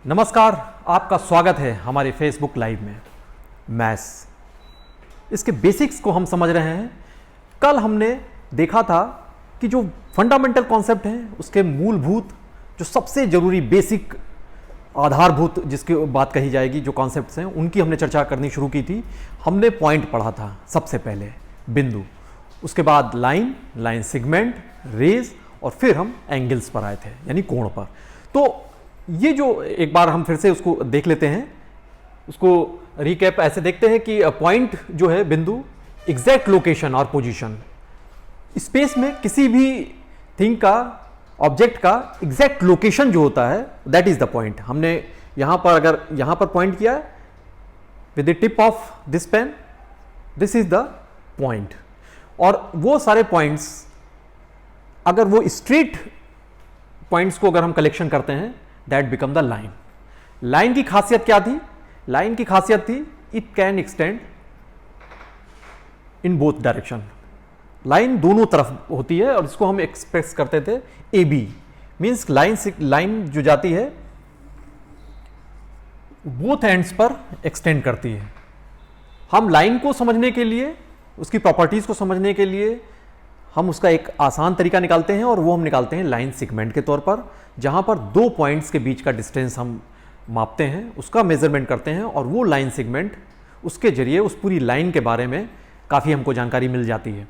नमस्कार, आपका स्वागत है हमारे फेसबुक लाइव में। मैथ्स इसके बेसिक्स को हम समझ रहे हैं। कल हमने देखा था कि जो फंडामेंटल कॉन्सेप्ट हैं उसके मूलभूत, जो सबसे जरूरी बेसिक आधारभूत जिसकी बात कही जाएगी, जो कॉन्सेप्ट्स हैं उनकी हमने चर्चा करनी शुरू की थी। हमने पॉइंट पढ़ा था, सबसे पहले बिंदु, उसके बाद लाइन, लाइन सेगमेंट, रेज, और फिर हम एंगल्स पर आए थे, यानी कोण पर। तो ये जो एक बार हम फिर से उसको देख लेते हैं, उसको रिकैप ऐसे देखते हैं कि पॉइंट जो है बिंदु, एग्जैक्ट लोकेशन और पोजीशन स्पेस में किसी भी थिंग का, ऑब्जेक्ट का एग्जैक्ट लोकेशन जो होता है, दैट इज द पॉइंट। हमने यहां पर अगर यहां पर पॉइंट किया with the tip of this pen, this is the point. और वो सारे पॉइंट्स, अगर वो स्ट्रेट पॉइंट्स को अगर हम कलेक्शन करते हैं, that become the line. Line की खासियत क्या थी? लाइन की खासियत थी it can extend in both direction. Line दोनों तरफ होती है और इसको हम एक्सप्रेस करते थे ए बी, मीन्स लाइन जो जाती है बोथ एंड्स पर एक्सटेंड करती है। हम लाइन को समझने के लिए, उसकी प्रॉपर्टीज को समझने के लिए हम उसका एक आसान तरीका निकालते हैं, और वो हम निकालते हैं लाइन सेगमेंट के तौर पर, जहां पर दो पॉइंट्स के बीच का डिस्टेंस हम मापते हैं, उसका मेजरमेंट करते हैं, और वो लाइन सेगमेंट, उसके जरिए उस पूरी लाइन के बारे में काफ़ी हमको जानकारी मिल जाती है।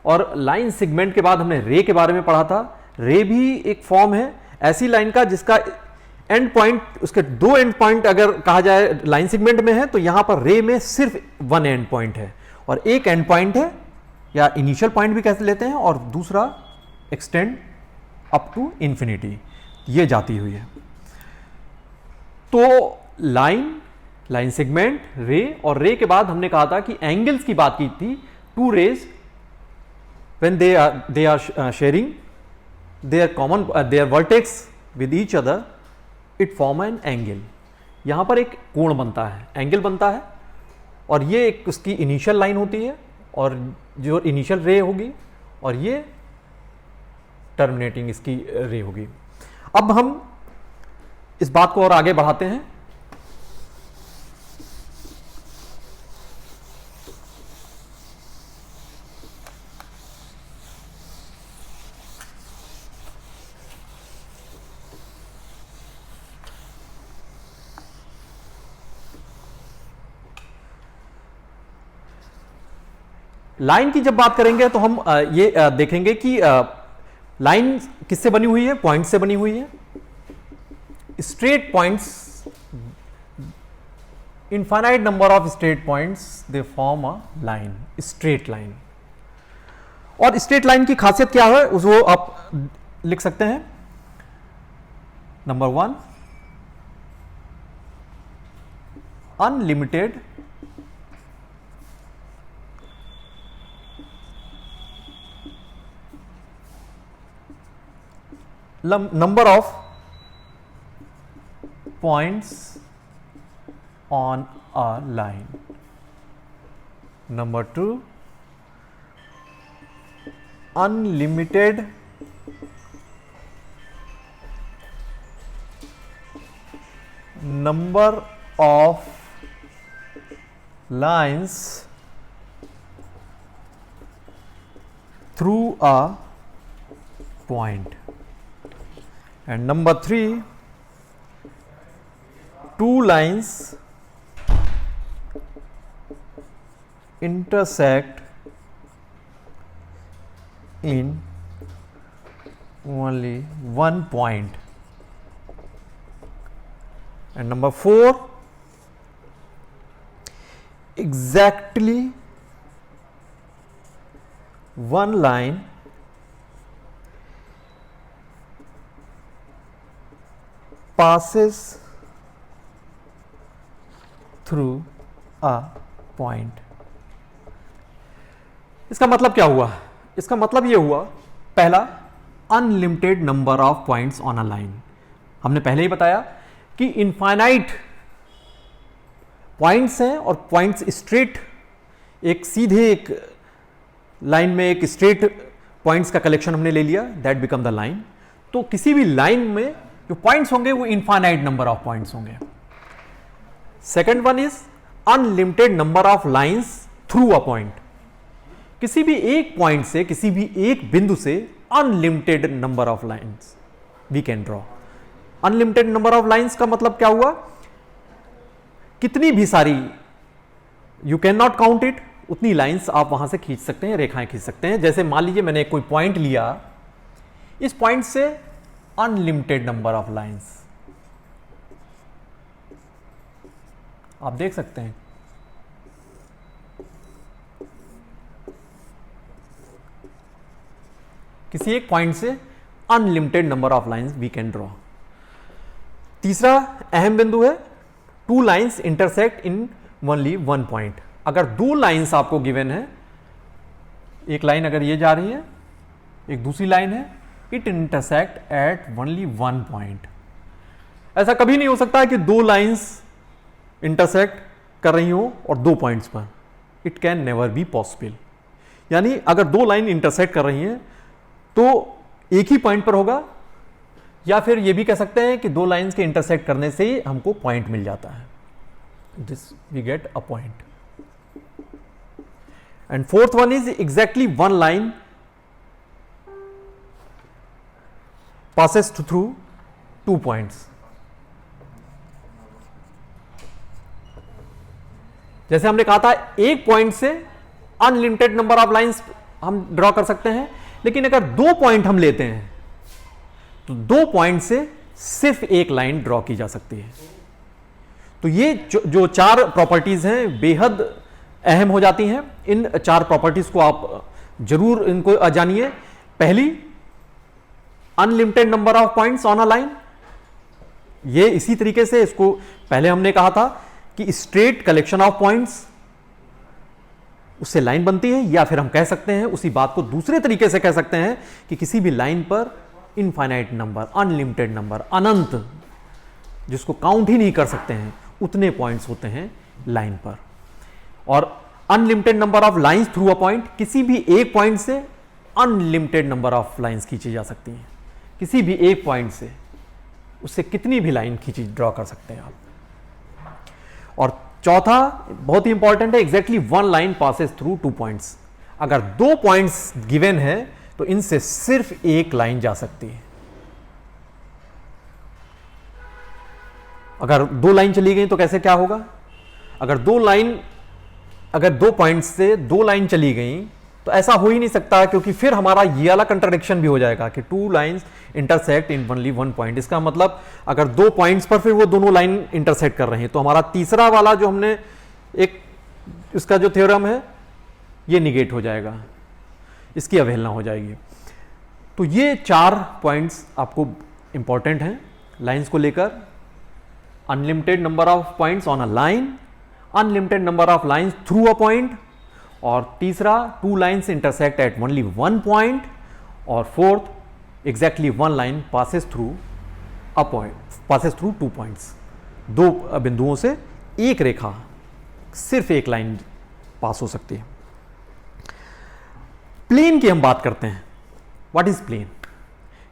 और लाइन सेगमेंट के बाद हमने रे के बारे में पढ़ा था। रे भी एक फॉर्म है ऐसी लाइन का जिसका एंड पॉइंट, उसके दो एंड पॉइंट अगर कहा जाए लाइन सेगमेंट में है, तो यहां पर रे में सिर्फ वन एंड पॉइंट है और एक एंड पॉइंट है, या इनिशियल पॉइंट भी कह लेते हैं, और दूसरा एक्सटेंड अप टू इंफिनिटी, ये जाती हुई है। तो लाइन सेगमेंट, रे, और रे के बाद हमने कहा था कि एंगल्स की बात की थी। Two rays when they are sharing their vertex with each other, it form an angle. यहां पर एक कोण बनता है, एंगल बनता है, और ये एक उसकी इनिशियल लाइन होती है, और जो इनिशियल रे होगी, और ये टर्मिनेटिंग इसकी रे होगी। अब हम इस बात को और आगे बढ़ाते हैं। लाइन की जब बात करेंगे तो हम ये देखेंगे कि लाइन किससे बनी हुई है? पॉइंट से बनी हुई है। Straight points, infinite number of straight points, they form a line, straight line. और स्ट्रेट लाइन की खासियत क्या है उसको आप लिख सकते हैं। Number 1, unlimited number of points on a line. Number 2, unlimited number of lines through a point. And number 3, two lines intersect in only one point. And number 4, exactly one line passes through a point. इसका मतलब क्या हुआ? इसका मतलब ये हुआ, पहला, unlimited number of points on a line. हमने पहले ही बताया कि इनफाइनाइट पॉइंट्स हैं, और पॉइंट्स स्ट्रेट, एक सीधे एक लाइन में एक स्ट्रेट पॉइंट्स का कलेक्शन हमने ले लिया, दैट बिकम द लाइन। तो किसी भी लाइन में जो पॉइंट्स होंगे वो इनफाइनाइट नंबर ऑफ पॉइंट्स होंगे। Second one is unlimited number of lines through a point. किसी भी एक पॉइंट से, किसी भी एक बिंदु से unlimited number of lines we can draw. Unlimited number of lines का मतलब क्या हुआ? कितनी भी सारी, you can not count it, उतनी लाइंस आप वहां से खींच सकते हैं, रेखाएं खींच सकते हैं। जैसे मान लीजिए मैंने कोई पॉइंट लिया, इस पॉइंट से अनलिमिटेड नंबर ऑफ लाइंस आप देख सकते हैं। किसी एक पॉइंट से unlimited number of lines we can draw. तीसरा अहम बिंदु है, two lines intersect in only one point. अगर दो लाइंस आपको गिवन है, एक लाइन अगर ये जा रही है, एक दूसरी लाइन है, it intersect at only one point. ऐसा कभी नहीं हो सकता है कि दो लाइंस इंटरसेक्ट कर रही हो और दो पॉइंट्स पर, it can never be possible. यानी अगर दो लाइन इंटरसेक्ट कर रही हैं तो एक ही पॉइंट पर होगा, या फिर यह भी कह सकते हैं कि दो लाइंस के इंटरसेक्ट करने से ही हमको पॉइंट मिल जाता है, this we get a point. And fourth one is exactly one line passes through two points। जैसे हमने कहा था, एक पॉइंट से अनलिमिटेड नंबर ऑफ लाइंस हम ड्रॉ कर सकते हैं, लेकिन अगर दो पॉइंट हम लेते हैं तो दो पॉइंट से सिर्फ एक लाइन ड्रॉ की जा सकती है। तो ये जो चार प्रॉपर्टीज हैं बेहद अहम हो जाती हैं। इन चार प्रॉपर्टीज को आप जरूर इनको जानिए। पहली, unlimited number of points on a line. ये इसी तरीके से, इसको पहले हमने कहा था कि स्ट्रेट कलेक्शन ऑफ पॉइंट्स, उससे लाइन बनती है। या फिर हम कह सकते हैं, उसी बात को दूसरे तरीके से कह सकते हैं कि किसी भी लाइन पर इनफाइनाइट नंबर, अनलिमिटेड नंबर, अनंत, जिसको काउंट ही नहीं कर सकते हैं, उतने पॉइंट्स होते हैं लाइन पर। और unlimited number of lines through a point, किसी भी एक पॉइंट से अनलिमिटेड नंबर ऑफ लाइंस खींची जा सकती हैं। किसी भी एक पॉइंट से उससे कितनी भी लाइन खींची ड्रॉ कर सकते हैं आप। और चौथा बहुत ही इंपॉर्टेंट है, exactly one line passes through two points. अगर दो पॉइंट्स गिवन है तो इनसे सिर्फ एक लाइन जा सकती है। अगर दो लाइन चली गई तो कैसे क्या होगा? अगर दो पॉइंट्स से दो लाइन चली गई तो ऐसा हो ही नहीं सकता, क्योंकि फिर हमारा ये वाला कंट्राडिक्शन भी हो जाएगा कि to lines intersect in only one point. इसका मतलब अगर दो पॉइंट्स पर फिर वो दोनों लाइन इंटरसेक्ट कर रहे हैं तो हमारा तीसरा वाला जो हमने एक इसका जो थ्योरम है ये निगेट हो जाएगा, इसकी अवहेलना हो जाएगी। तो ये चार पॉइंट्स आपको इंपॉर्टेंट हैं लाइंस को लेकर। Unlimited number of points on a line, unlimited number of lines through a point, और तीसरा two lines intersect at only one point, और fourth exactly one line passes through a point, passes through two points. दो बिंदुओं से एक रेखा, सिर्फ एक line पास हो सकती है। प्लेन की हम बात करते हैं। What is plane?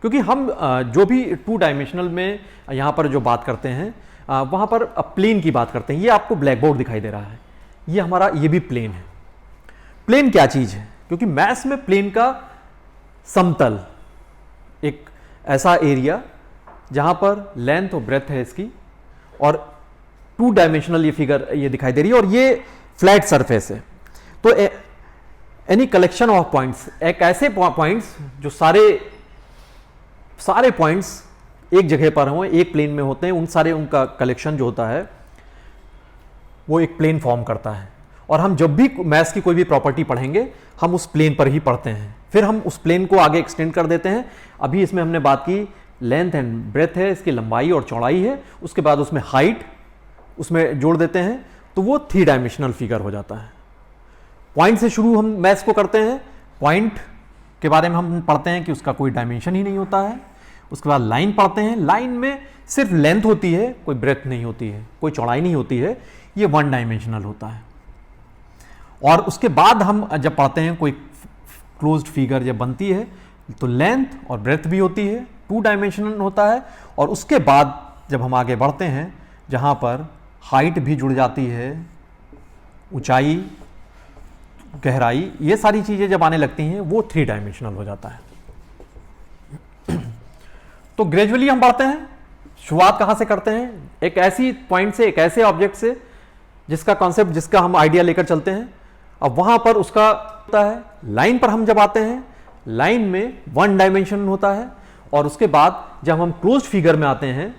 क्योंकि हम जो भी टू डायमेंशनल में यहां पर जो बात करते हैं वहां पर प्लेन की बात करते हैं। ये आपको ब्लैक बोर्ड दिखाई दे रहा है, ये हमारा, ये भी प्लेन है। प्लेन क्या चीज है? क्योंकि मैथ्स में प्लेन का समतल, एक ऐसा एरिया जहां पर लेंथ और ब्रेथ है इसकी, और टू डायमेंशनल ये फिगर ये दिखाई दे रही है, और ये फ्लैट सरफेस है। तो एनी कलेक्शन ऑफ पॉइंट्स, एक ऐसे पॉइंट्स जो सारे पॉइंट्स एक जगह पर हों, एक प्लेन में होते हैं, उन सारे उनका कलेक्शन जो होता है वो एक प्लेन फॉर्म करता है। और हम जब भी मैथ्स की कोई भी प्रॉपर्टी पढ़ेंगे हम उस प्लेन पर ही पढ़ते हैं, फिर हम उस प्लेन को आगे एक्सटेंड कर देते हैं। अभी इसमें हमने बात की लेंथ एंड ब्रेथ है, इसकी लंबाई और चौड़ाई है, उसके बाद उसमें हाइट उसमें जोड़ देते हैं, तो वो थ्री डायमेंशनल फिगर हो जाता है। पॉइंट से शुरू हम मैथ्स को करते हैं, पॉइंट के बारे में हम पढ़ते हैं कि उसका कोई डायमेंशन ही नहीं होता है। उसके बाद लाइन पढ़ते हैं, लाइन में सिर्फ लेंथ होती है, कोई ब्रेथ नहीं होती है, कोई चौड़ाई नहीं होती है, ये वन डायमेंशनल होता है। और उसके बाद हम जब पढ़ते हैं कोई क्लोज्ड फिगर जब बनती है तो लेंथ और ब्रेथ भी होती है, 2 डायमेंशनल होता है। और उसके बाद जब हम आगे बढ़ते हैं, जहां पर हाइट भी जुड़ जाती है, ऊंचाई, गहराई, ये सारी चीजें जब आने लगती हैं, वो 3 डायमेंशनल हो जाता है। तो ग्रेजुअली हम बढ़ते हैं। शुरुआत कहां से करते हैं? एक ऐसी पॉइंट से, एक ऐसे ऑब्जेक्ट से जिसका कॉन्सेप्ट, जिसका हम आइडिया लेकर चलते हैं। अब वहां पर उसका होता है, लाइन पर हम जब आते हैं, लाइन में 1 डायमेंशन होता है। और उसके बाद जब हम क्लोज्ड फिगर में आते हैं,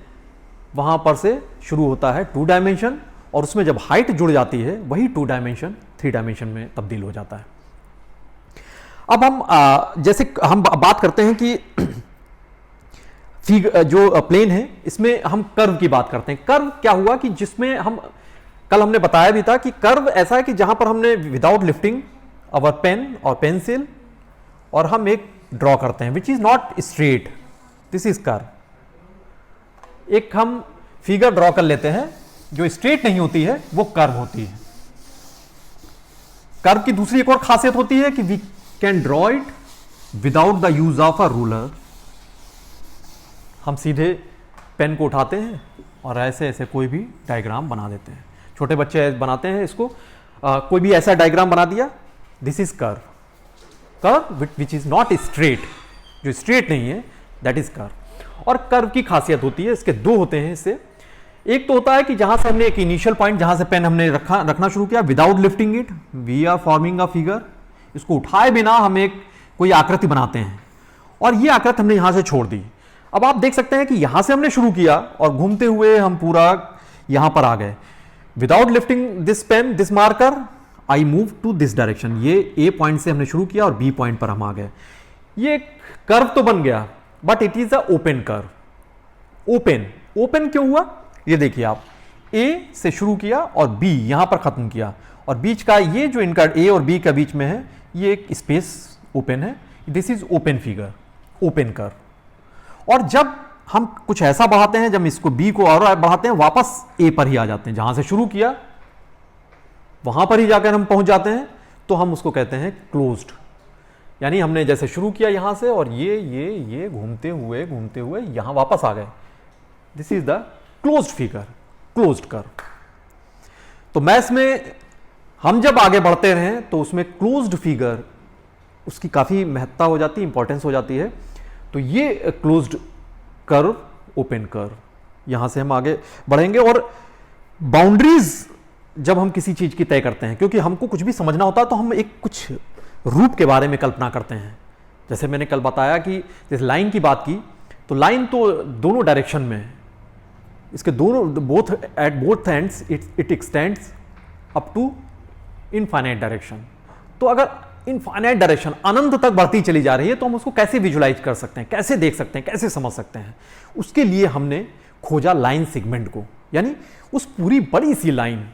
वहां पर से शुरू होता है 2 डायमेंशन। और उसमें जब हाइट जुड़ जाती है, वही 2 डायमेंशन 3 डायमेंशन में तब्दील हो जाता है। अब हम जैसे हम बात करते हैं कि जो प्लेन है, इसमें हम कर्व की बात करते हैं। कर्व क्या हुआ कि जिसमें हम कल हमने बताया भी था कि कर्व ऐसा है कि जहां पर हमने विदाउट लिफ्टिंग अवर पेन और पेंसिल और हम एक ड्रॉ करते हैं, which is not straight, this is curve. एक हम फिगर ड्रॉ कर लेते हैं जो स्ट्रेट नहीं होती है, वो कर्व होती है। कर्व की दूसरी एक और खासियत होती है कि we can draw it without the use of a ruler. हम सीधे पेन को उठाते हैं और ऐसे ऐसे कोई भी डायग्राम बना देते हैं। छोटे बच्चे बनाते हैं इसको, कोई भी ऐसा डायग्राम बना दिया, this is curve. Curve which is not straight, जो स्ट्रेट नहीं है, दैट इज कर्व। और कर्व की खासियत होती है, इसके 2 होते हैं इससे। एक तो होता है कि जहां से हमने एक इनिशियल पॉइंट, जहां से पेन हमने रखना शुरू किया, without lifting it we are forming a figure. इसको उठाए बिना हम एक कोई आकृति बनाते हैं, और ये आकृति हमने यहां से छोड़ दी। अब आप देख सकते हैं कि यहां से हमने शुरू किया और घूमते हुए हम पूरा यहां पर आ गए। Without lifting this pen, this marker, I move to this direction. ये ए पॉइंट से हमने शुरू किया और बी पॉइंट पर हम आ गए। ये कर्व तो बन गया, but it is a open curve. Open, open क्यों हुआ? ये देखिए आप, ए से शुरू किया और बी यहां पर खत्म किया, और बीच का ये जो इनका ए और बी के बीच में है, ये एक स्पेस ओपन है। This is open figure, open curve. और जब हम कुछ ऐसा बढ़ाते हैं, जब इसको बी को और बढ़ाते हैं, वापस ए पर ही आ जाते हैं, जहां से शुरू किया वहां पर ही जाकर हम पहुंच जाते हैं, तो हम उसको कहते हैं क्लोज्ड। यानी हमने जैसे शुरू किया यहां से, और ये घूमते हुए यहां वापस आ गए। This is the closed figure, closed curve. तो मैथ्स में हम जब आगे बढ़ते रहे, तो उसमें क्लोज्ड फिगर उसकी काफी महत्ता हो जाती है, इंपॉर्टेंस हो जाती है। तो ये क्लोज्ड कर्व, ओपन कर्व, यहां से हम आगे बढ़ेंगे। और बाउंड्रीज जब हम किसी चीज की तय करते हैं, क्योंकि हमको कुछ भी समझना होता है, तो हम एक कुछ रूप के बारे में कल्पना करते हैं। जैसे मैंने कल बताया कि जैसे लाइन की बात की, तो लाइन तो दोनों डायरेक्शन में है, इसके दोनों both at both ends it extends up to infinite direction. तो अगर इनफाइनाइट डायरेक्शन अनंत तक बढ़ती चली जा रही है, तो हम उसको कैसे विजुलाइज कर सकते हैं, कैसे देख सकते हैं, कैसे समझ सकते हैं? उसके लिए हमने खोजा लाइन सेगमेंट को, यानी उस पूरी बड़ी सी लाइन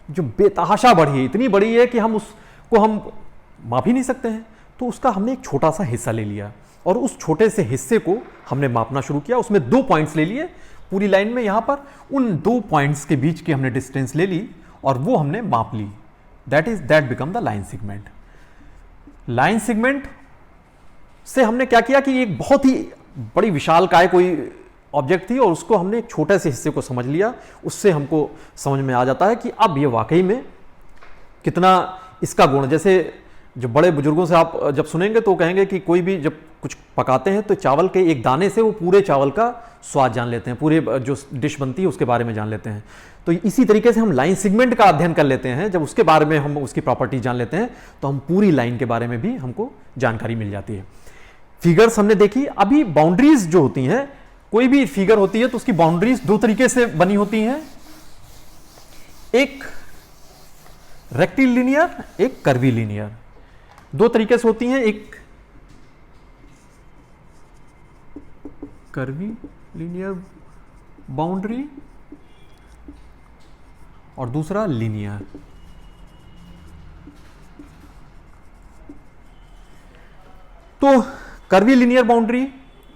जो बेतहाशा बड़ी है, इतनी बड़ी है कि हम उसको हम माप ही नहीं सकते हैं। तो उसका हमने एक छोटा सा हिस्सा ले लिया, और उस छोटे से हिस्से को हमने मापना शुरू किया। उसमें 2 पॉइंट्स ले लिए पूरी लाइन में, यहां पर उन 2 पॉइंट्स के बीच की हमने डिस्टेंस ले ली और वो हमने माप ली। That become the line segment. Line segment से हमने क्या किया कि एक बहुत ही बड़ी विशालकाय कोई ऑब्जेक्ट थी, और उसको हमने एक छोटे से हिस्से को समझ लिया। उससे हमको समझ में आ जाता है कि अब ये वाकई में कितना इसका गुण। जैसे जो बड़े बुजुर्गों से आप जब सुनेंगे, तो कहेंगे कि कोई भी जब कुछ पकाते हैं, तो चावल के एक दाने से वो पूरे चावल का स्वाद जान लेते हैं, पूरे जो डिश बनती है उसके बारे में जान लेते हैं। तो इसी तरीके से हम लाइन सेगमेंट का अध्ययन कर लेते हैं। जब उसके बारे में हम उसकी प्रॉपर्टी जान लेते हैं, तो हम पूरी लाइन के बारे में भी हमको जानकारी मिल जाती है। फिगर्स हमने देखी। अभी बाउंड्रीज जो होती हैं, कोई भी फिगर होती है तो उसकी बाउंड्रीज 2 तरीके से बनी होती हैं, एक रेक्टिलिनियर, एक कर्वीलिनियर। 2 तरीके से होती हैं, एक कर्वीलिनियर बाउंड्री और दूसरा लीनियर। तो कर्वीलिनियर बाउंड्री,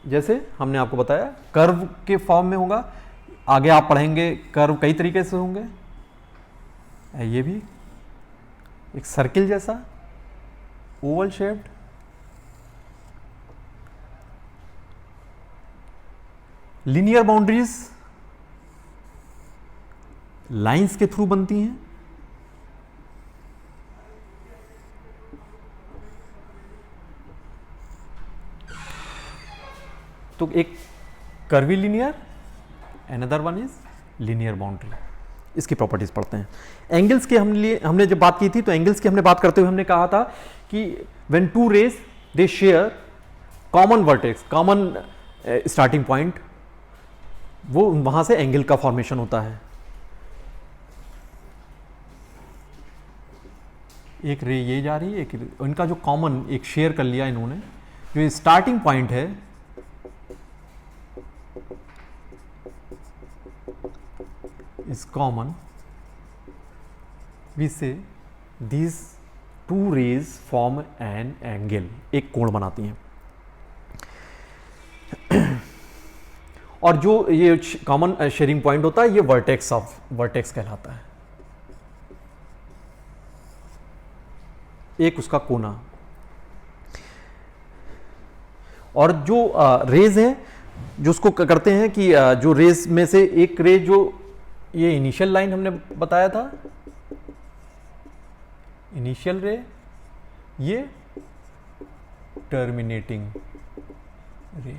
जैसे हमने आपको बताया, कर्व के फॉर्म में होगा। आगे आप पढ़ेंगे कर्व कई तरीके से होंगे। ये भी एक सर्किल जैसा, Oval shaped, linear boundaries lines के थ्रू बनती हैं, तो एक curvy linear, another one is linear boundary. इसकी प्रॉपर्टीज पढ़ते हैं। एंगल्स के हमने जब बात की थी तो एंगल्स की हमने बात करते हुए हमने कहा था कि when two rays they share common vertex, common starting point, वो वहां से एंगल का फॉर्मेशन होता है। एक रे ये जा रही है, एक इनका जो कॉमन एक शेयर कर लिया इन्होंने, जो स्टार्टिंग पॉइंट है is common, we say these two rays form an angle, एक कोण बनाती हैं। और जो ये कॉमन शेयरिंग पॉइंट होता है ये वर्टेक्स कहलाता है, एक उसका कोना। और जो रेज है जो उसको करते हैं कि जो रेज में से एक रे, जो ये इनिशियल लाइन हमने बताया था, इनिशियल रे, ये टर्मिनेटिंग रे।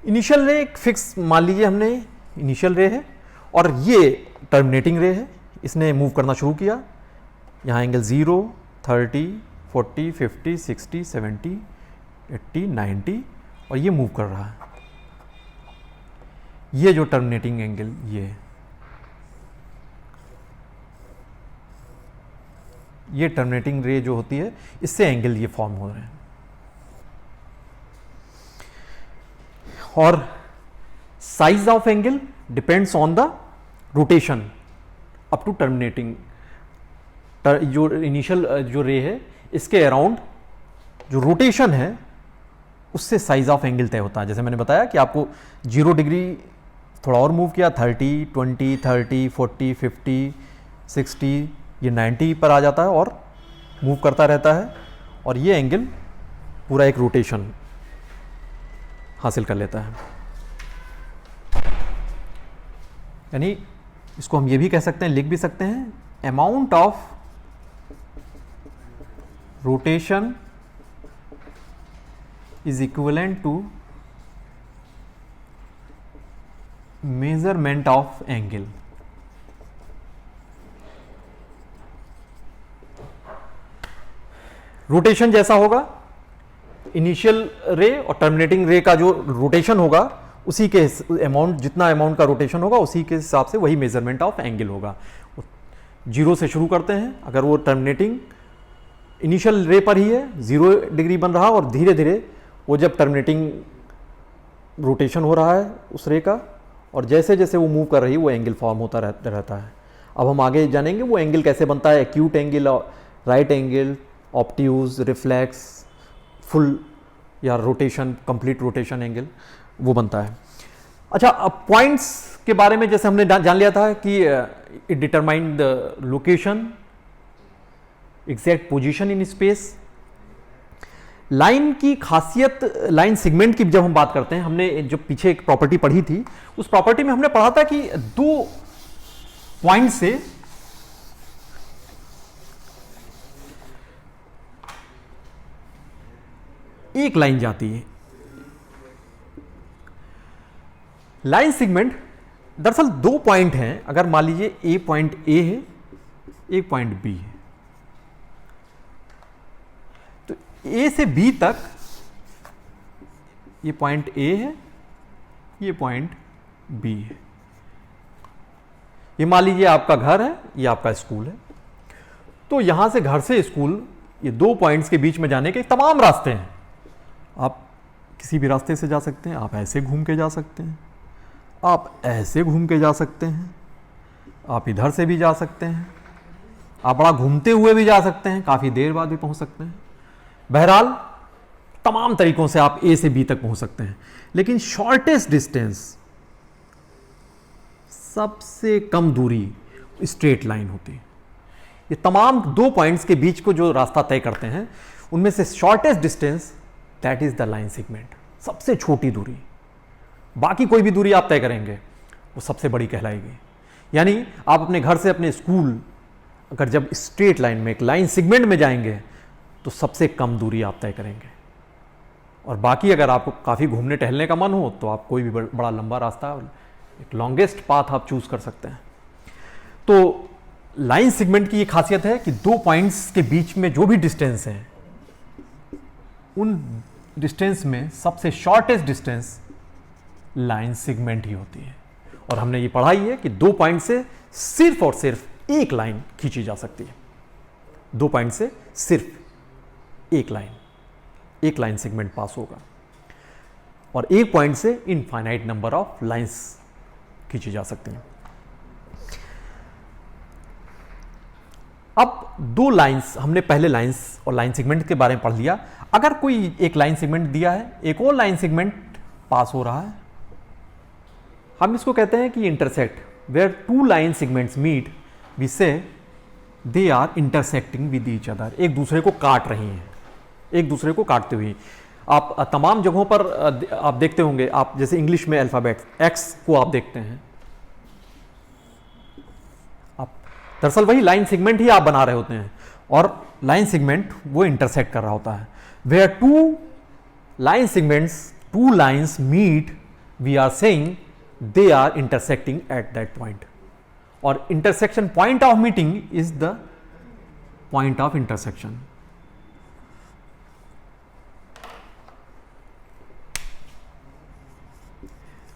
इनिशियल रे एक फिक्स मान लीजिए हमने इनिशियल रे है और ये टर्मिनेटिंग रे है, इसने मूव करना शुरू किया, यहाँ एंगल 0, 30, 40, 50, 60, 70, 80, 90 और ये मूव कर रहा है। ये जो टर्मिनेटिंग एंगल ये टर्मिनेटिंग रे जो होती है, इससे एंगल ये फॉर्म हो रहे हैं। और size of angle depends on the rotation up to terminating. जो इनिशियल जो रे है इसके अराउंड जो रोटेशन है उससे साइज ऑफ एंगल तय होता है। जैसे मैंने बताया कि आपको 0 डिग्री थोड़ा और मूव किया, 30, 20, 30, 40, 50, 60, ये 90 पर आ जाता है और मूव करता रहता है और ये एंगल पूरा एक रोटेशन हासिल कर लेता है। यानी इसको हम ये भी कह सकते हैं, लिख भी सकते हैं, amount of rotation is equivalent to measurement of angle. Rotation जैसा होगा, इनिशियल रे और टर्मिनेटिंग रे का जो रोटेशन होगा उसी के अमाउंट, जितना अमाउंट का रोटेशन होगा उसी के हिसाब से वही मेजरमेंट ऑफ एंगल होगा। 0 से शुरू करते हैं, अगर वो टर्मिनेटिंग इनिशियल रे पर ही है, 0 डिग्री बन रहा और धीरे धीरे वो जब टर्मिनेटिंग रोटेशन हो रहा है उस रे का और जैसे जैसे वो मूव कर रही है वो एंगल फॉर्म होता रहता है। अब हम आगे जानेंगे वो एंगल कैसे बनता है, acute angle, right angle, obtuse, reflex, full या रोटेशन, कंप्लीट रोटेशन एंगल वो बनता है। अच्छा, अब पॉइंट्स के बारे में जैसे हमने जान लिया था कि it determine the location, exact position in space. Line की खासियत, लाइन सेगमेंट की जब हम बात करते हैं, हमने जो पीछे एक प्रॉपर्टी पढ़ी थी उस प्रॉपर्टी में हमने पढ़ा था कि 2 पॉइंट से एक लाइन जाती है। लाइन सेगमेंट दरअसल 2 पॉइंट हैं। अगर मान लीजिए ए पॉइंट ए है, एक पॉइंट बी है, तो ए से बी तक ये पॉइंट ए है, ये पॉइंट बी है। ये मान लीजिए आपका घर है, ये आपका स्कूल है। तो यहां से घर से स्कूल, ये 2 पॉइंट्स के बीच में जाने के तमाम रास्ते हैं। आप किसी भी रास्ते से जा सकते हैं, आप ऐसे घूम के जा सकते हैं, आप ऐसे घूम के जा सकते हैं, आप इधर से भी जा सकते हैं, आप बड़ा घूमते हुए भी जा सकते हैं, काफ़ी देर बाद भी पहुंच सकते हैं। बहरहाल तमाम तरीकों से आप ए से बी तक पहुंच सकते हैं। लेकिन शॉर्टेस्ट डिस्टेंस, सबसे कम दूरी स्ट्रेट लाइन होती है। ये तमाम 2 पॉइंट्स के बीच को जो रास्ता तय करते हैं उनमें से shortest distance that is the line segment, सबसे छोटी दूरी बाकी कोई भी दूरी आप तय करेंगे वो सबसे बड़ी कहलाएगी। यानी आप अपने घर से अपने स्कूल अगर जब स्ट्रेट लाइन में एक लाइन सेगमेंट में जाएंगे तो सबसे कम दूरी आप तय करेंगे, और बाकी अगर आपको काफ़ी घूमने टहलने का मन हो तो आप कोई भी बड़ा लंबा रास्ता, एक लॉन्गेस्ट पाथ आप चूज कर सकते हैं। तो लाइन सेगमेंट की ये खासियत है कि दो पॉइंट्स के बीच में जो भी डिस्टेंस है उन डिस्टेंस में सबसे शॉर्टेस्ट डिस्टेंस लाइन सेगमेंट ही होती है। और हमने ये पढ़ा ही है कि दो पॉइंट से सिर्फ और सिर्फ एक लाइन खींची जा सकती है। दो पॉइंट से सिर्फ एक लाइन सेगमेंट पास होगा, और एक पॉइंट से इनफाइनाइट नंबर ऑफ लाइंस खींची जा सकती हैं। अब दो लाइंस, हमने पहले लाइंस और लाइन सेगमेंट के बारे में पढ़ लिया। अगर कोई एक लाइन सेगमेंट दिया है, एक और लाइन सेगमेंट पास हो रहा है, हम इसको कहते हैं कि intersect. Where two line segments meet we say they are intersecting with each other. एक दूसरे को काट रही हैं, एक दूसरे को काटते हुए। आप तमाम जगहों पर आप देखते होंगे, आप जैसे इंग्लिश में अल्फ़ाबेट एक्स को आप देखते हैं, आप दरअसल वही लाइन सेगमेंट ही आप बना रहे होते हैं, और लाइन सेगमेंट वो इंटरसेक्ट कर रहा होता है। Where two line segments, two lines meet, we are saying they are intersecting at that point. और intersection, point of meeting is the point of intersection.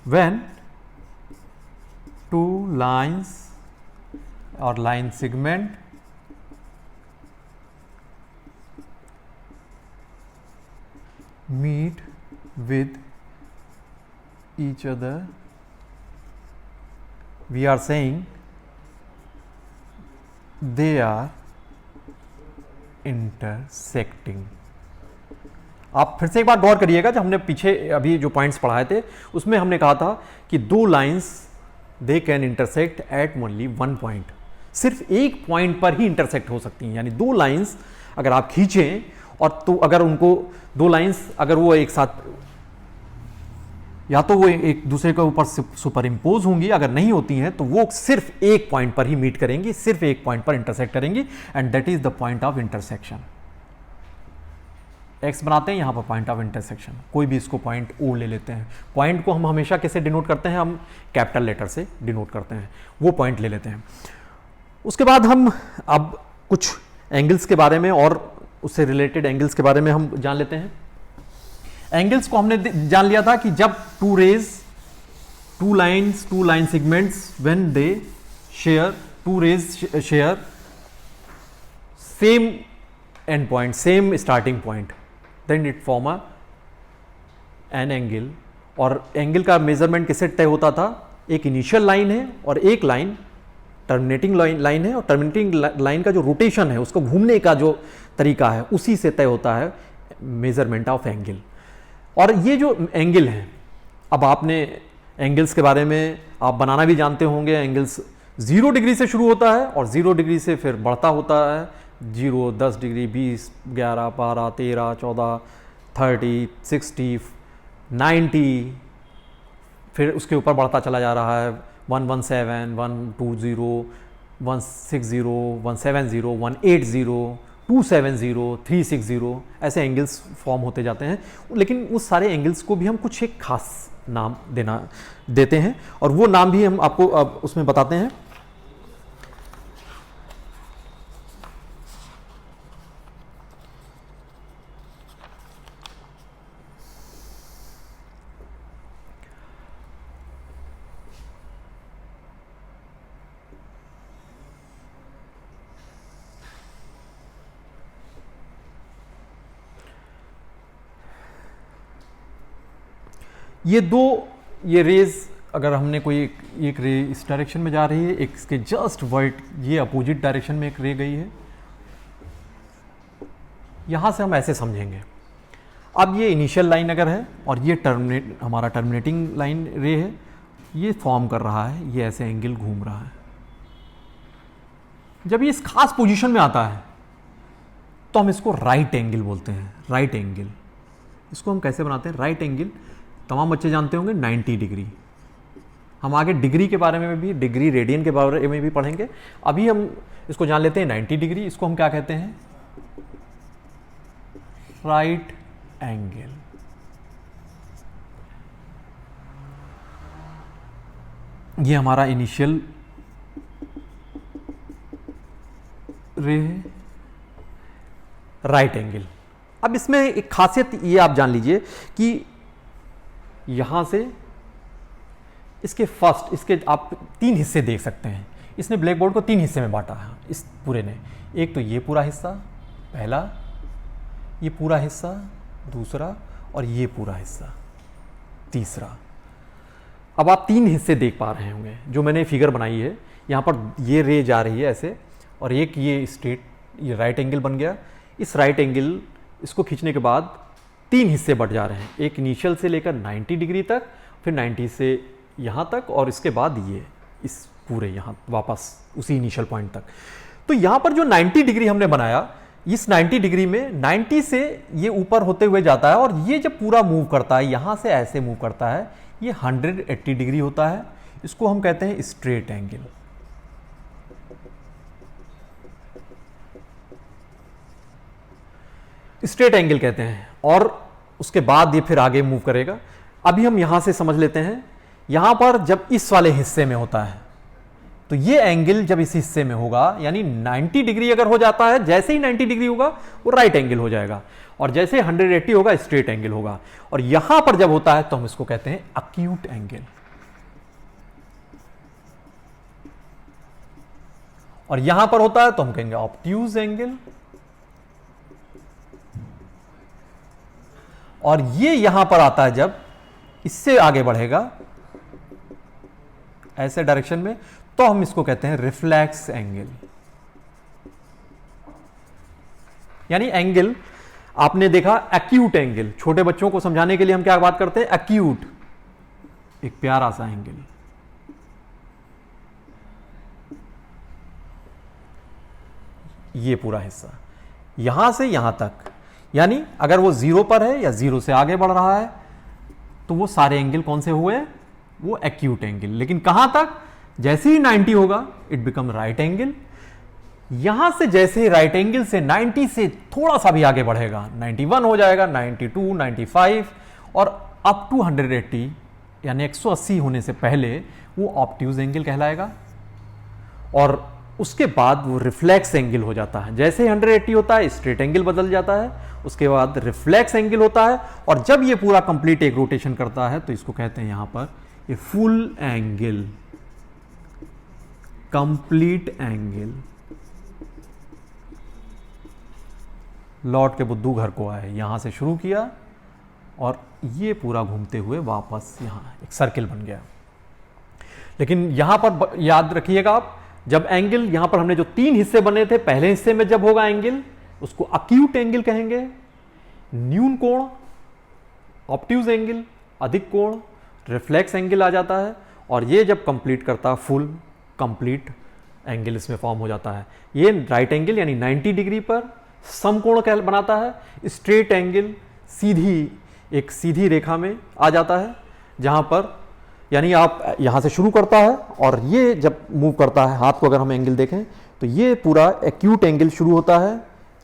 When two lines or line segment meet with each other, we are saying they are intersecting। आप फिर से एक बार गौर करिएगा, जब हमने पीछे अभी जो पॉइंट्स पढ़ाए थे उसमें हमने कहा था कि दो lines they can intersect at only one point. सिर्फ एक पॉइंट पर ही इंटरसेक्ट हो सकती हैं। यानी दो लाइंस अगर आप खींचें, और तो अगर उनको दो लाइंस अगर वो एक साथ, या तो वो एक दूसरे के ऊपर सुपर इम्पोज होंगी, अगर नहीं होती हैं तो वो सिर्फ एक पॉइंट पर ही मीट करेंगी, सिर्फ एक पॉइंट पर इंटरसेक्ट करेंगी, and that is the point of intersection. X बनाते हैं यहाँ पर पॉइंट ऑफ इंटरसेक्शन। कोई भी इसको पॉइंट ओ ले लेते हैं। पॉइंट को हम हमेशा कैसे डिनोट करते हैं? हम कैपिटल लेटर से डिनोट करते हैं। वो पॉइंट ले लेते हैं। उसके बाद हम अब कुछ एंगल्स के बारे में और उससे रिलेटेड एंगल्स के बारे में हम जान लेते हैं। एंगल्स को हमने जान लिया था कि जब two rays, two line segments, when they share, two rays share same end point, same starting point, then it form an angle। और एंगल का मेजरमेंट किससे तय होता था? एक इनिशियल लाइन है और एक लाइन टर्मिनेटिंग लाइन है, और टर्मिनेटिंग लाइन का जो रोटेशन है, उसको घूमने का जो तरीका है, उसी से तय होता है मेजरमेंट ऑफ एंगल। और ये जो एंगल है, अब आपने एंगल्स के बारे में आप बनाना भी जानते होंगे। एंगल्स 0 डिग्री से शुरू होता है और 0 डिग्री से फिर बढ़ता होता है। 0, 10 डिग्री, 20, 11, 12, 13, 14, 30, 60, 90, फिर उसके ऊपर बढ़ता चला जा रहा है। 117, 120, 160, 170, 180, 270, 360, ऐसे एंगल्स फॉर्म होते जाते हैं। लेकिन उस सारे एंगल्स को भी हम कुछ एक खास नाम देते हैं, और वो नाम भी हम आपको अब उसमें बताते हैं। ये रेज, अगर हमने कोई एक रे इस डायरेक्शन में जा रही है, एक इसके जस्ट वर्ट ये अपोजिट डायरेक्शन में एक रे गई है, यहां से हम ऐसे समझेंगे। अब ये इनिशियल लाइन अगर है और ये हमारा टर्मिनेटिंग लाइन रे है, ये फॉर्म कर रहा है, ये ऐसे एंगल घूम रहा है। जब ये इस खास पोजीशन में आता है तो हम इसको राइट एंगल बोलते हैं। राइट एंगल, इसको हम कैसे बनाते हैं? राइट एंगल तमाम बच्चे जानते होंगे 90 डिग्री। हम आगे डिग्री के बारे में भी, डिग्री रेडियन के बारे में भी पढ़ेंगे। अभी हम इसको जान लेते हैं 90 डिग्री। इसको हम क्या कहते हैं? Right angle. ये हमारा इनिशियल रे है, राइट एंगल। अब इसमें एक खासियत ये आप जान लीजिए कि यहां से इसके आप 3 हिस्से देख सकते हैं। इसने ब्लैक बोर्ड को 3 हिस्से में बांटा है इस पूरे ने। एक तो ये पूरा हिस्सा पहला, ये पूरा हिस्सा दूसरा, और ये पूरा हिस्सा तीसरा। अब आप 3 हिस्से देख पा रहे होंगे जो मैंने फिगर बनाई है। यहाँ पर ये रे जा रही है ऐसे, और एक ये स्ट्रेट, ये राइट एंगल बन गया। इस राइट एंगल इसको खींचने के बाद 3 हिस्से बढ़ जा रहे हैं। एक इनिशियल से लेकर 90 डिग्री तक, फिर 90 से यहाँ तक, और इसके बाद ये इस पूरे यहाँ वापस उसी इनिशियल पॉइंट तक। तो यहाँ पर जो 90 डिग्री हमने बनाया, इस 90 डिग्री में 90 से ये ऊपर होते हुए जाता है, और ये जब पूरा मूव करता है यहाँ से ऐसे मूव करता है, ये 180 डिग्री होता है। इसको हम कहते हैं स्ट्रेट एंगल। स्ट्रेट एंगल कहते हैं। और उसके बाद ये फिर आगे मूव करेगा। अभी हम यहां से समझ लेते हैं, यहां पर जब इस वाले हिस्से में होता है तो ये एंगल जब इस हिस्से में होगा, यानी 90 डिग्री अगर हो जाता है, जैसे ही 90 डिग्री होगा वो राइट एंगल हो जाएगा, और जैसे 180 होगा स्ट्रेट एंगल होगा। और यहां पर जब होता है तो हम इसको कहते हैं अक्यूट एंगल। और यहां पर होता है तो हम कहेंगे ऑब्ट्यूज एंगल। और ये यहां पर आता है जब इससे आगे बढ़ेगा ऐसे डायरेक्शन में, तो हम इसको कहते हैं रिफ्लेक्स एंगल। यानी एंगल आपने देखा एक्यूट एंगल, छोटे बच्चों को समझाने के लिए हम क्या बात करते हैं? एक्यूट, एक प्यारा सा एंगल। ये पूरा हिस्सा यहां से यहां तक, यानी अगर वो 0 पर है या 0 से आगे बढ़ रहा है तो वो सारे एंगल कौन से हुए? वो एक्यूट एंगल। लेकिन कहां तक? जैसे ही 90 होगा इट बिकम राइट एंगल। यहां से जैसे ही राइट एंगल से 90 से थोड़ा सा भी आगे बढ़ेगा, 91 हो जाएगा, 92, 95 और अप टू 180 यानी 180 होने से पहले वो ऑब्ट्यूज एंगल कहलाएगा। और उसके बाद वो रिफ्लेक्स एंगल हो जाता है। जैसे ही 180 होता है स्ट्रेट एंगल बदल जाता है, उसके बाद रिफ्लेक्स एंगल होता है। और जब ये पूरा कंप्लीट एक रोटेशन करता है तो इसको कहते हैं यहां पर ये फुल एंगल, कंप्लीट एंगल। लौट के बुद्धू घर को आए, यहां से शुरू किया और ये पूरा घूमते हुए वापस यहां एक सर्किल बन गया। लेकिन यहां पर याद रखिएगा आप, जब एंगल यहां पर हमने जो 3 हिस्से बने थे, पहले हिस्से में जब होगा एंगल उसको अक्यूट एंगल कहेंगे, न्यून कोण ऑब्ट्यूज एंगल, अधिक कोण रिफ्लेक्स एंगल आ जाता है। और ये जब कंप्लीट करता है फुल कंप्लीट एंगल इसमें फॉर्म हो जाता है। ये राइट एंगल यानी 90 डिग्री पर समकोण बनाता है। स्ट्रेट एंगल सीधी एक सीधी रेखा में आ जाता है, जहां पर यानी आप यहां से शुरू करता है और ये जब मूव करता है, हाथ को अगर हम एंगल देखें तो ये पूरा एक्यूट एंगल शुरू होता है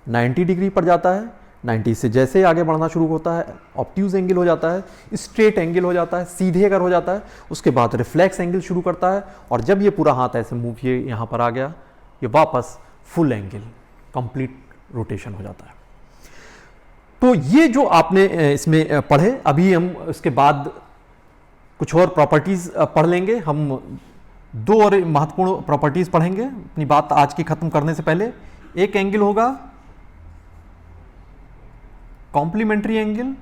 90 डिग्री पर जाता है, 90 से जैसे आगे बढ़ना शुरू होता है ऑब्ट्यूज एंगल हो जाता है, स्ट्रेट एंगल हो जाता है, सीधे अगर हो जाता है, उसके बाद रिफ्लेक्स एंगल शुरू करता है। और जब ये पूरा हाथ ऐसे मूव ये यहाँ पर आ गया, ये वापस फुल एंगल कंप्लीट रोटेशन हो जाता है। तो ये जो आपने इसमें पढ़े, अभी हम इसके बाद कुछ और प्रॉपर्टीज पढ़ लेंगे। हम 2 और महत्वपूर्ण प्रॉपर्टीज पढ़ेंगे अपनी बात आज की खत्म करने से पहले। एक एंगल होगा कॉम्प्लीमेंट्री एंगल,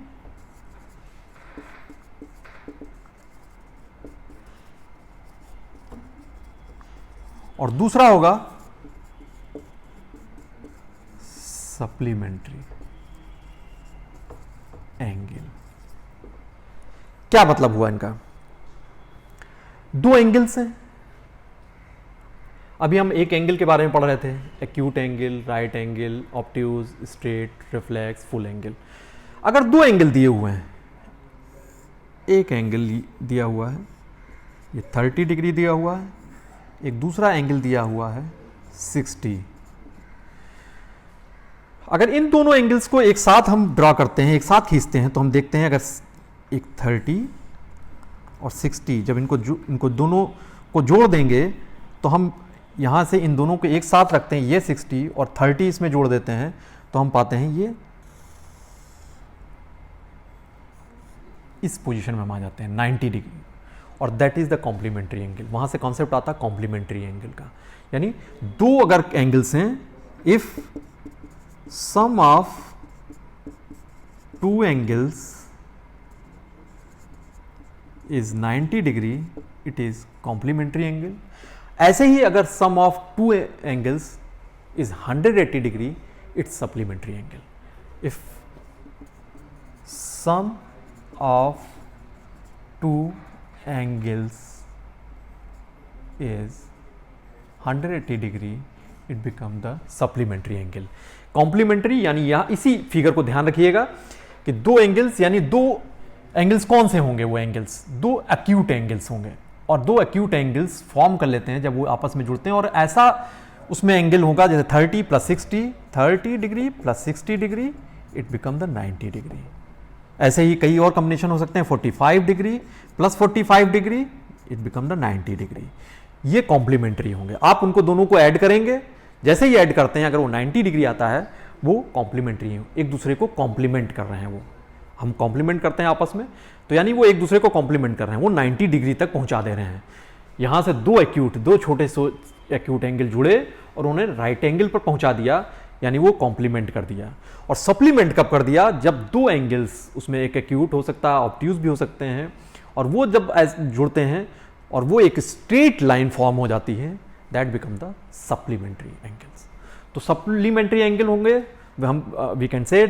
और दूसरा होगा सप्लीमेंट्री एंगल। क्या मतलब हुआ इनका? 2 एंगल्स हैं। अभी हम एक एंगल के बारे में पढ़ रहे थे, acute angle, right angle, obtuse, straight, reflex, full angle. अगर 2 एंगल दिए हुए हैं एक एंगल दिया हुआ है, ये 30 डिग्री दिया हुआ है, एक दूसरा एंगल दिया हुआ है 60। अगर इन दोनों एंगल्स को एक साथ हम ड्रॉ करते हैं, एक साथ खींचते हैं, तो हम देखते हैं अगर एक 30 और 60 जब इनको दोनों को जोड़ देंगे तो हम यहाँ से इन दोनों को एक साथ रखते हैं, ये 60 और 30 इसमें जोड़ देते हैं तो हम पाते हैं ये इस पोजीशन में हम आ जाते हैं 90 डिग्री, और that is the complementary angle. वहाँ से कॉन्सेप्ट आता है कॉम्प्लीमेंट्री एंगल का, यानी दो अगर एंगल्स हैं, if sum of two angles is 90 degree, it is complementary angle. ऐसे ही अगर sum of two angles is 180 degree, it's supplementary angle. If sum of two angles is 180 degree, it become the supplementary angle. Complementary यानी यहां इसी figure को ध्यान रखिएगा कि दो एंगल्स, यानी दो एंगल्स कौन से होंगे? वो एंगल्स दो एक्यूट एंगल्स होंगे, और दो एक्यूट एंगल्स फॉर्म कर लेते हैं जब वो आपस में जुड़ते हैं, और ऐसा उसमें एंगल होगा जैसे 30 plus 60, 30 degree plus 60 degree, it become the 90 degree. ऐसे ही कई और कॉम्बिनेशन हो सकते हैं, 45 degree plus 45 degree, it become the 90 degree. ये कॉम्प्लीमेंट्री होंगे। आप उनको दोनों को ऐड करेंगे, जैसे ही ऐड करते हैं अगर वो 90 डिग्री आता है, वो कॉम्प्लीमेंट्री है, एक दूसरे को कॉम्प्लीमेंट कर रहे हैं। वो हम कॉम्प्लीमेंट करते हैं आपस में, तो यानी वो एक दूसरे को कॉम्प्लीमेंट कर रहे हैं, वो 90 डिग्री तक पहुंचा दे रहे हैं। यहां से दो छोटे एक्यूट एंगल जुड़े और उन्हें राइट एंगल पर पहुंचा दिया, यानी वो कॉम्प्लीमेंट कर दिया। और सप्लीमेंट कब कर दिया? जब दो एंगल्स, उसमें एक एक्यूट हो सकता है, ऑब्ट्यूज भी हो सकते हैं, और वो जब जुड़ते हैं और वो एक स्ट्रेट लाइन फॉर्म हो जाती है, that become the supplementary angles. तो सप्लीमेंट्री एंगल होंगे, हम we can say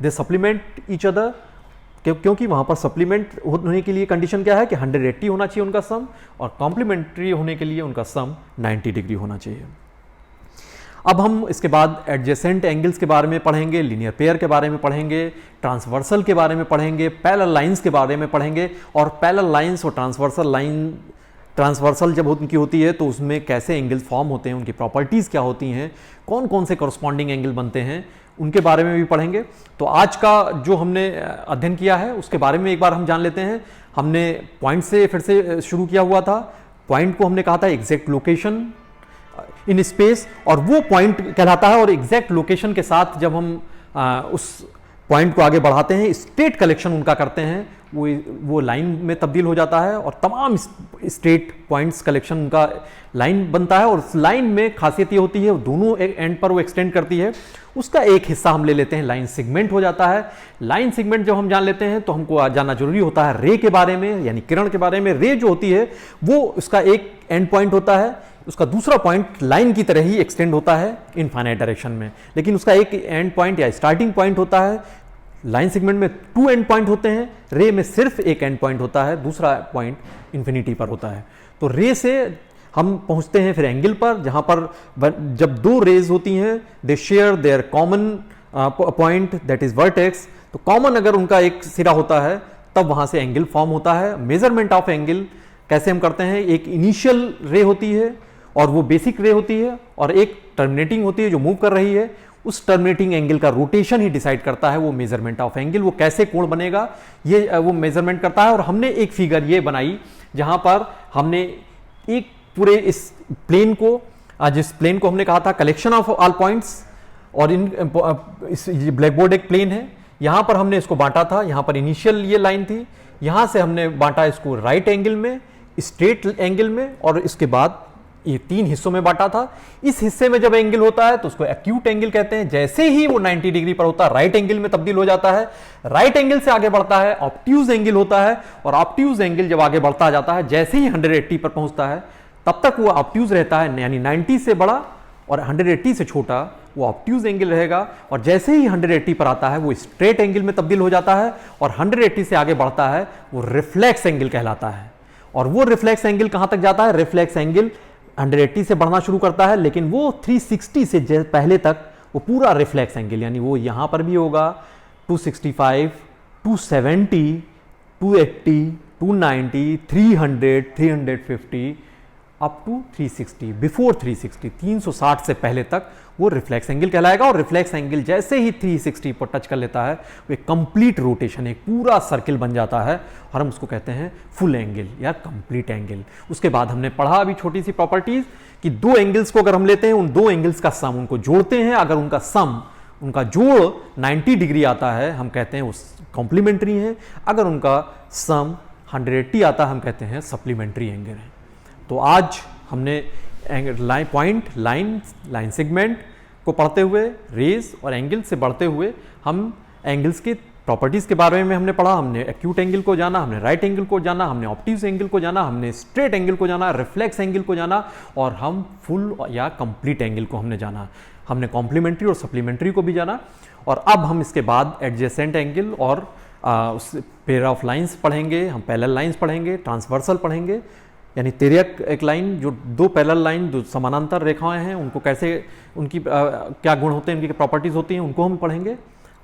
they supplement each other, क्योंकि वहां पर सप्लीमेंट होने के लिए कंडीशन क्या है कि 180 होना चाहिए उनका सम, और कॉम्प्लीमेंट्री होने के लिए उनका सम 90 डिग्री होना चाहिए। अब हम इसके बाद एडजेसेंट एंगल्स के बारे में पढ़ेंगे, लीनियर पेयर के बारे में पढ़ेंगे, ट्रांसवर्सल के बारे में पढ़ेंगे, पैरेलल लाइंस के बारे में पढ़ेंगे, और पैरेलल लाइंस और ट्रांसवर्सल जब उनकी होती है तो उसमें कैसे एंगल्स फॉर्म होते हैं, उनकी प्रॉपर्टीज़ क्या होती हैं, कौन कौन से करस्पॉन्डिंग एंगल बनते हैं, उनके बारे में भी पढ़ेंगे। तो आज का जो हमने अध्ययन किया है उसके बारे में एक बार हम जान लेते हैं। हमने पॉइंट से फिर से शुरू किया हुआ था। पॉइंट को हमने कहा था एग्जैक्ट लोकेशन इन स्पेस, और वो पॉइंट कहलाता है, और एग्जैक्ट लोकेशन के साथ जब हम उस पॉइंट को आगे बढ़ाते हैं, स्टेट कलेक्शन उनका करते हैं, वो लाइन में तब्दील हो जाता है, और तमाम स्टेट पॉइंट्स कलेक्शन उनका लाइन बनता है। और उस लाइन में खासियत ये होती है, दोनों एंड पर वो एक्सटेंड करती है, उसका एक हिस्सा हम ले लेते हैं, लाइन सेगमेंट हो जाता है। लाइन सेगमेंट जब हम जान लेते हैं तो हमको जानना जरूरी होता है रे के बारे में, यानी किरण के बारे में। रे जो होती है वो उसका एक एंड पॉइंट होता है, उसका दूसरा पॉइंट लाइन की तरह ही एक्सटेंड होता है इनफाइनाइट डायरेक्शन में, लेकिन उसका एक एंड पॉइंट या स्टार्टिंग पॉइंट होता है। लाइन सेगमेंट में 2 एंड पॉइंट होते हैं, रे में सिर्फ एक एंड पॉइंट होता है, दूसरा पॉइंट इन्फिनिटी पर होता है। तो रे से हम पहुंचते हैं फिर एंगल पर, जहां पर जब दो रेज होती हैं, they share their common point that is vertex. तो कॉमन अगर उनका एक सिरा होता है तब वहां से एंगल फॉर्म होता है। मेजरमेंट ऑफ एंगल कैसे हम करते हैं? एक इनिशियल रे होती है और वो बेसिक रे होती है, और एक टर्मिनेटिंग होती है जो मूव कर रही है। उस टर्मिनेटिंग एंगल का रोटेशन ही डिसाइड करता है वो मेजरमेंट ऑफ एंगल, वो कैसे कोण बनेगा ये वो मेजरमेंट करता है। और हमने एक फिगर ये बनाई जहां पर हमने एक पूरे इस प्लेन को, जिस प्लेन को हमने कहा था कलेक्शन ऑफ ऑल पॉइंट्स, और ये ब्लैक बोर्ड एक प्लेन है, यहां पर हमने इसको बांटा था। यहां पर इनिशियल ये लाइन थी, यहां से हमने बांटा इसको राइट एंगल में, स्ट्रेट एंगल में, और इसके बाद ये 3 हिस्सों में बांटा था। इस हिस्से में जब एंगल होता है तो उसको एक्यूट एंगल कहते हैं। जैसे ही वो 90 डिग्री पर होता है राइट एंगल में तब्दील हो जाता है। राइट एंगल से आगे बढ़ता है ऑब्ट्यूज एंगल होता है, और ऑब्ट्यूज एंगल जब आगे बढ़ता जाता है, जैसे ही 180 पर पहुंचता है तब तक वो ऑब्ट्यूज रहता है, यानी 90 से बड़ा और 180 से छोटा वो ऑब्ट्यूज एंगल रहेगा। और जैसे ही 180 पर आता है वो स्ट्रेट एंगल में तब्दील हो जाता है, और 180 से आगे बढ़ता है वो रिफ्लेक्स एंगल कहलाता है। और वो रिफ्लेक्स एंगल कहां तक जाता है? रिफ्लेक्स एंगल 180 से बढ़ना शुरू करता है, लेकिन वो 360 से पहले तक वो पूरा रिफ्लेक्स एंगल, यानी वो यहां पर भी होगा 265, 270, 280, 290, 300, 350 अप टू 360, बिफोर 360, 360 से पहले तक वो रिफ्लेक्स एंगल कहलाएगा। और रिफ्लेक्स एंगल जैसे ही 360 पर टच कर लेता है वो एक कंप्लीट रोटेशन, एक पूरा सर्किल बन जाता है और हम उसको कहते हैं फुल एंगल या कंप्लीट एंगल। उसके बाद हमने पढ़ा अभी छोटी सी प्रॉपर्टीज कि दो एंगल्स को अगर हम लेते हैं, उन दो एंगल्स का सम उनको जोड़ते हैं, अगर उनका सम, उनका जोड़ 90 डिग्री आता है हम कहते हैं उस कॉम्प्लीमेंट्री है, अगर उनका सम 180 आता है हम कहते हैं सप्लीमेंट्री एंगल है। तो आज हमने लाइन सेगमेंट को पढ़ते हुए, रेज और एंगल से बढ़ते हुए हम एंगल्स के प्रॉपर्टीज़ के बारे में हमने पढ़ा। हमने एक्यूट एंगल को जाना, हमने राइट एंगल को जाना, हमने ऑब्ट्यूज एंगल को जाना, हमने स्ट्रेट एंगल को जाना, रिफ्लेक्स एंगल को जाना और हम फुल या कंप्लीट एंगल को हमने जाना। हमने कॉम्प्लीमेंट्री और सप्लीमेंट्री को भी जाना। और अब हम इसके बाद एडजेसेंट एंगल और उस पेयर ऑफ लाइंस पढ़ेंगे, हम पैरेलल लाइंस पढ़ेंगे, ट्रांसवर्सल पढ़ेंगे, यानी तिर्यक एक लाइन, जो दो पैरेलल लाइन, दो समानांतर रेखाएं हैं, उनको कैसे, उनकी क्या गुण होते हैं, उनकी प्रॉपर्टीज होती हैं, उनको हम पढ़ेंगे।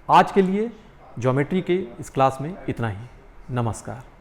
आज के लिए ज्योमेट्री के इस क्लास में इतना ही। नमस्कार।